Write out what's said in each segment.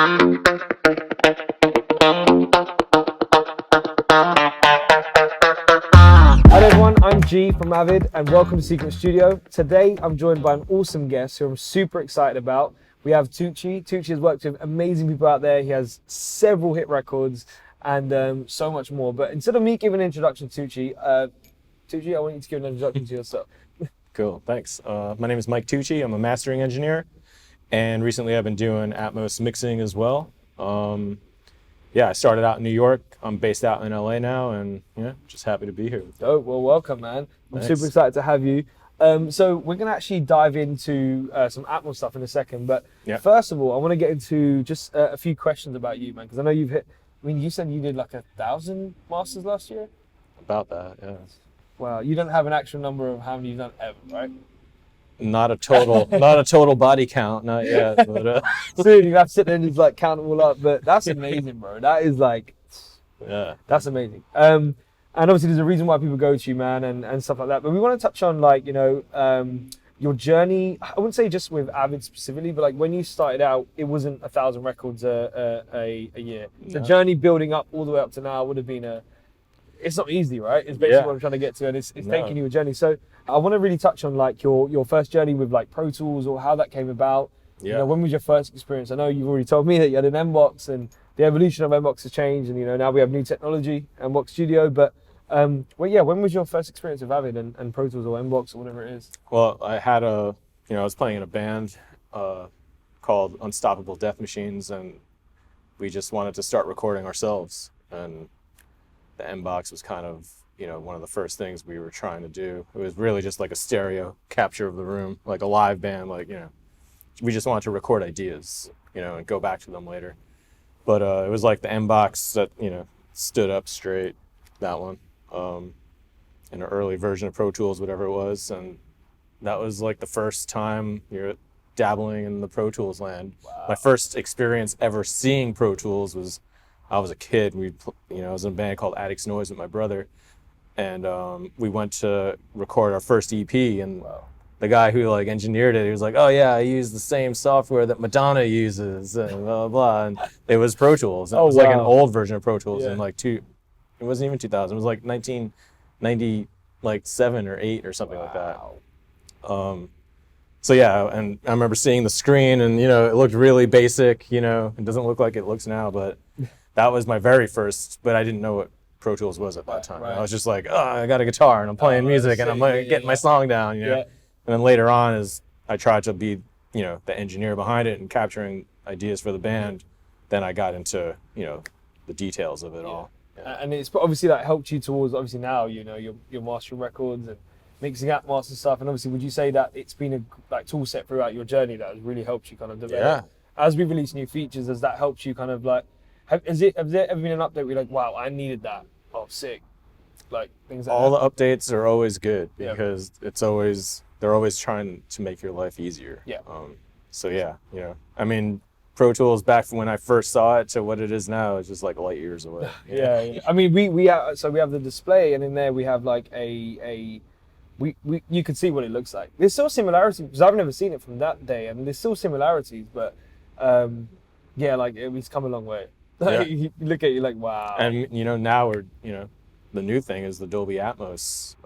Hello everyone, I'm G from Avid and welcome to Secret Studio. Today I'm joined by an awesome guest who I'm super excited about. We have Tucci. Tucci has worked with amazing people out there. He has several hit records and so much more. But instead of me giving an introduction to Tucci, Tucci, I want you to give an introduction to yourself. Cool, thanks. My name is Mike Tucci. I'm a mastering engineer, and recently I've been doing Atmos mixing as well. Yeah, I started out in New York. I'm based out in LA now, and yeah, just happy to be here. Oh, well, welcome, man. I'm Thanks. super excited to have you. So we're going to actually dive into some Atmos stuff in a second. But First of all, I want to get into just a few questions about you, man, because I know you've hit, I mean, you said you did like 1,000 masters last year? About that, yeah. Wow, you don't have an actual number of how many you've done ever, right? Not a total body count, not yet. But Soon you have to sit there and just like count them all up. But that's amazing, bro. That is like, yeah, that's amazing. And obviously there's a reason why people go to you, man, and stuff like that. But we want to touch on like, you know, your journey. I wouldn't say just with Avid specifically, but like when you started out, it wasn't 1,000 records a year. The journey building up all the way up to now would have been it's not easy, right? It's basically what I'm trying to get to, and it's taking you a journey. So I want to really touch on like your first journey with like Pro Tools or how that came about. You know, when was your first experience? I know you've already told me that you had an MBox and the evolution of MBox has changed, and you know now we have new technology, MBox Studio. But when was your first experience with Avid and Pro Tools or MBox or whatever it is? Well, I had I was playing in a band called Unstoppable Death Machines, and we just wanted to start recording ourselves, and the MBox was kind of, you know, one of the first things we were trying to do. It was really just like a stereo capture of the room, like a live band, like, you know, we just wanted to record ideas, you know, and go back to them later. But it was like the MBox that, you know, stood up straight, that one, in an early version of Pro Tools, whatever it was. And that was like the first time you're dabbling in the Pro Tools land. Wow. My first experience ever seeing Pro Tools was, I was a kid. I was in a band called Addicts Noise with my brother, and we went to record our first EP. And the guy who like engineered it, he was like, "Oh yeah, I use the same software that Madonna uses," and blah blah blah. And it was Pro Tools. And it was like an old version of Pro Tools in like it wasn't even 2000. It was like 1997 or 8 or something like that. So yeah, and I remember seeing the screen, and you know, it looked really basic. You know, it doesn't look like it looks now, but that was my very first, but I didn't know what Pro Tools was at that time. Right. I was just like, oh, I got a guitar and I'm playing music and I'm getting my song down, you know. And then later on, as I tried to be, you know, the engineer behind it and capturing ideas for the band, then I got into, you know, the details of it all. Yeah. And it's obviously that helped you towards, obviously now, you know, you're mastering records and mixing Atmos and stuff. And obviously, would you say that it's been a like tool set throughout your journey that has really helped you kind of develop? Yeah. As we release new features, has that helped you kind of like, has there ever been an update where you're like, wow, I needed that? Oh, sick. Like things like all the updates are always good because they're always trying to make your life easier. Yeah. So yeah, you know, I mean, Pro Tools back from when I first saw it to what it is now is just like light years away. Yeah. I mean, we have the display, and in there we have like you can see what it looks like. There's still similarities because I've never seen it from that day, and there's still similarities, but like it's come a long way. You look at it, you're like, wow. And you know, now the new thing is the Dolby Atmos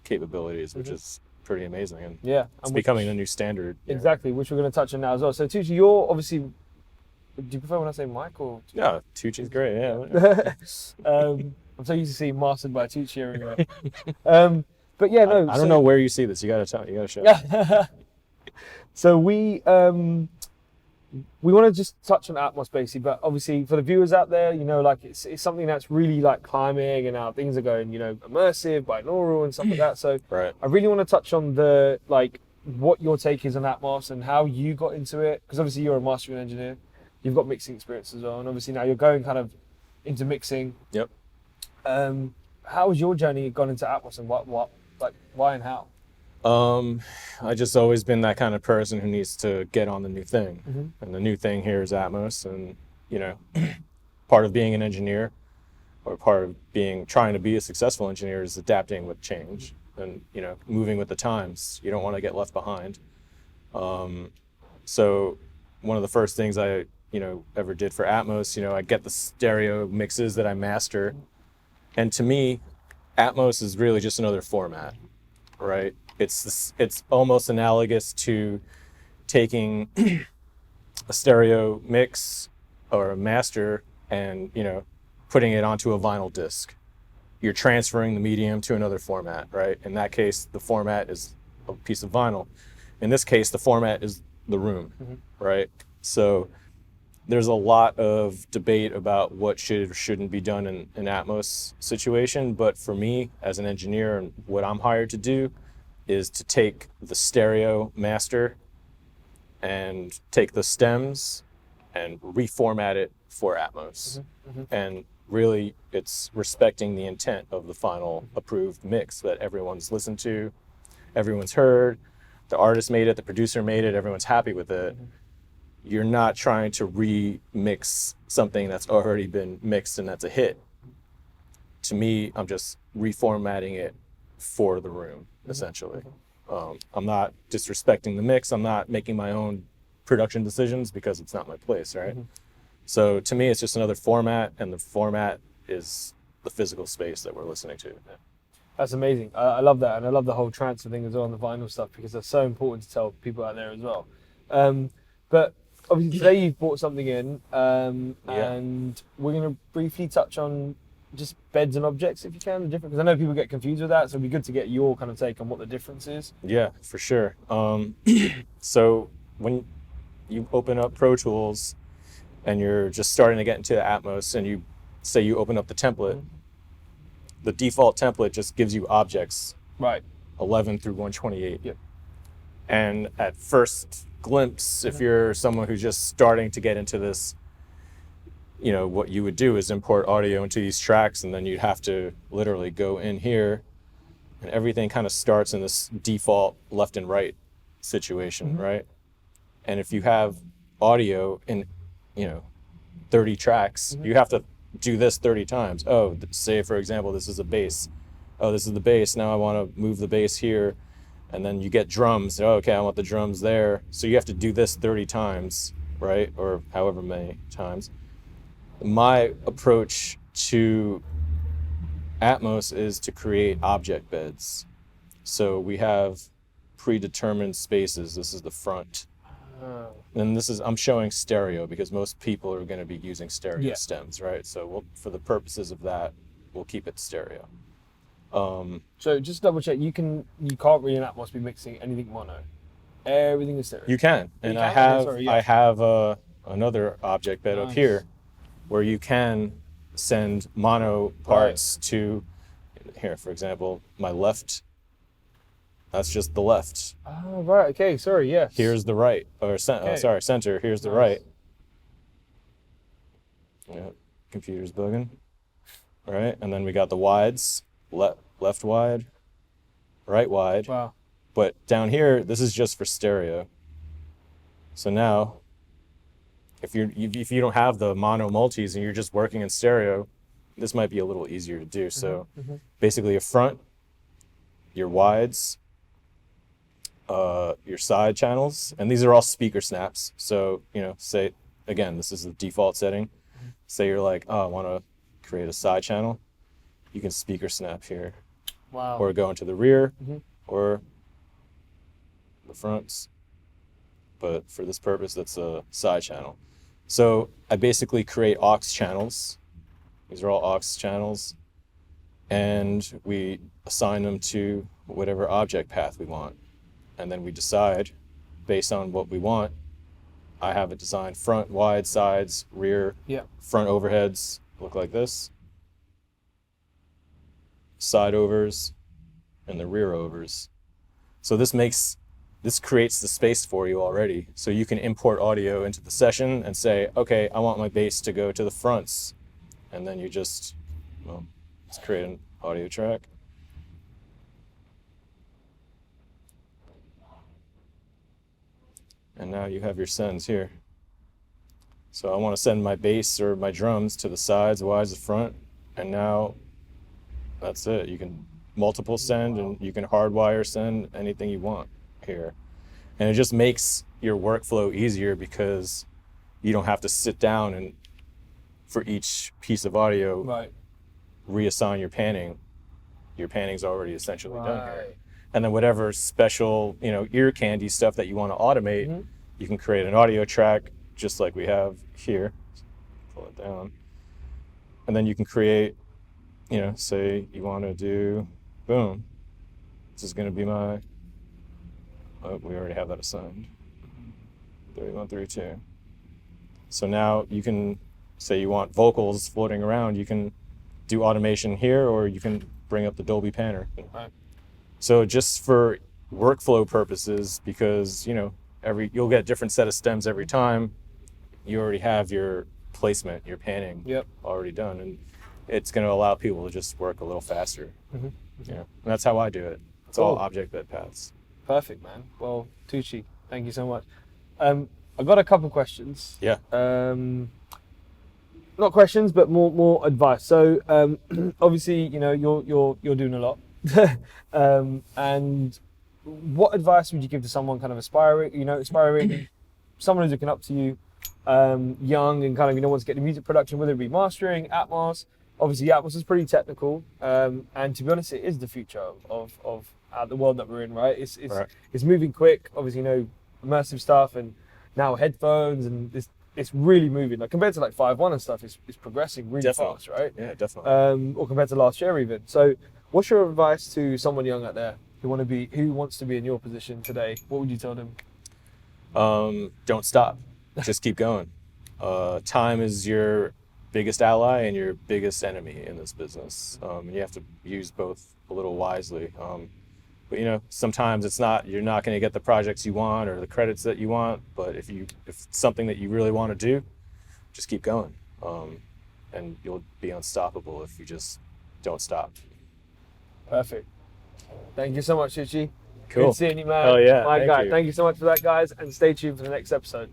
capabilities, which is pretty amazing, and it's becoming a new standard. Exactly, which we're going to touch on now as well. So Tucci, you're obviously, do you prefer when I say Mike or Tucci? Yeah, Tucci's great, I'm so used to seeing mastered by Tucci everywhere. But yeah, no. I don't know where you see this. You got to show. So we want to just touch on Atmos basically, but obviously for the viewers out there, you know, like it's something that's really like climbing and how things are going, you know, immersive, binaural and stuff like that. So I really want to touch on the like what your take is on Atmos and how you got into it, because obviously you're a mastering engineer, you've got mixing experience as well, and obviously now you're going kind of into mixing. Yep. How has your journey gone into Atmos, and why and how? I just always been that kind of person who needs to get on the new thing. And the new thing here is Atmos, and you know, part of being an engineer or part of trying to be a successful engineer is adapting with change and, you know, moving with the times. You don't want to get left behind. So one of the first things I ever did for Atmos. I get the stereo mixes that I master. And to me, Atmos is really just another format, right? It's almost analogous to taking a stereo mix or a master and, putting it onto a vinyl disc. You're transferring the medium to another format, right? In that case, the format is a piece of vinyl. In this case, the format is the room, right? So there's a lot of debate about what should or shouldn't be done in an Atmos situation. But for me, as an engineer, and what I'm hired to do is to take the stereo master and take the stems and reformat it for Atmos. And really, it's respecting the intent of the final approved mix that everyone's listened to, everyone's heard, the artist made it, the producer made it, everyone's happy with it. You're not trying to remix something that's already been mixed and that's a hit. To me, I'm just reformatting it for the room, essentially. I'm not disrespecting the mix. I'm not making my own production decisions because it's not my place, right? So to me, it's just another format, and the format is the physical space that we're listening to. That's amazing. I love that, and I love the whole transfer thing as well on the vinyl stuff, because that's so important to tell people out there as well. But obviously today you've brought something in, and we're going to briefly touch on just beds and objects, if you can, the difference, because I know people get confused with that, so it'd be good to get your kind of take on what the difference is. Yeah, for sure. So when you open up Pro Tools and you're just starting to get into Atmos, and you say you open up the template, the default template just gives you objects, right, 11 through 128. Yep. And at first glimpse, if you're someone who's just starting to get into this, what you would do is import audio into these tracks, and then you'd have to literally go in here, and everything kind of starts in this default left and right situation, right? And if you have audio in, 30 tracks, you have to do this 30 times. Oh, say for example, this is a bass. Oh, this is the bass. Now I want to move the bass here. And then you get drums. Oh, okay, I want the drums there. So you have to do this 30 times, right? Or however many times. My approach to Atmos is to create object beds. So we have predetermined spaces. This is the front. And I'm showing stereo because most people are going to be using stereo stems, right? So for the purposes of that, we'll keep it stereo. So just double check, you can't really in Atmos be mixing anything mono. Everything is stereo. You can, and I have another object bed up here where you can send mono parts to here. For example, my left. That's just the left. Oh, right. Okay. Sorry. Yes. Here's the right, or center. Here's the right. Yeah, computer's bugging. All right, and then we got the wides. Left wide, right wide. Wow. But down here, this is just for stereo. So now, if you don't have the mono multis and you're just working in stereo, this might be a little easier to do. So basically, a front, your wides, your side channels, and these are all speaker snaps. So say again, this is the default setting. Say you're like, oh, I want to create a side channel. You can speaker snap here. Wow. Or go into the rear or the fronts. But for this purpose, that's a side channel. So I basically create aux channels. These are all aux channels. And we assign them to whatever object path we want. And then we decide, based on what we want, I have it designed front, wide, sides, rear, front overheads look like this. Side overs and the rear overs. So this creates the space for you already. So you can import audio into the session and say, okay, I want my bass to go to the fronts. And then you just, let's create an audio track. And now you have your sends here. So I want to send my bass or my drums to the sides, wides, the front, and now that's it. You can multiple send, and you can hardwire send anything you want here. And it just makes your workflow easier because you don't have to sit down and for each piece of audio Right. reassign your panning. Your panning's already essentially done here. Right. And then whatever special, ear candy stuff that you want to automate, Mm-hmm. you can create an audio track just like we have here. Pull it down. And then you can create, say you want to do, boom. This is going to be my, oh, we already have that assigned. 3132. So now you can say you want vocals floating around. You can do automation here, or you can bring up the Dolby Panner. Right. So just for workflow purposes, because you'll get a different set of stems every time. You already have your placement, your panning already done, and it's going to allow people to just work a little faster. Mm-hmm. And that's how I do it. It's all object-led paths. Perfect, man. Well, Tucci, thank you so much. I've got a couple questions. Yeah. Not questions, but more advice. So obviously, you're doing a lot. And what advice would you give to someone kind of aspiring, someone who's looking up to you, young and kind of wants to get the music production, whether it be mastering, Atmos. Obviously, Atmos is pretty technical, and to be honest, it is the future of the world that we're in. Right? It's moving quick. Obviously, immersive stuff, and now headphones, and it's really moving. Like compared to like 5.1 and stuff, it's progressing really fast, right? Yeah, definitely. Or compared to last year even. So, what's your advice to someone young out there who wants to be in your position today? What would you tell them? Don't stop. Just keep going. Time is your biggest ally and your biggest enemy in this business. And you have to use both a little wisely. But sometimes you're not going to get the projects you want or the credits that you want. But if it's something that you really want to do, just keep going. And you'll be unstoppable if you just don't stop. Perfect. Thank you so much, Tucci. Cool. Good seeing you, man. Hell yeah. My Thank guy. you. Thank you so much for that, guys, and stay tuned for the next episode.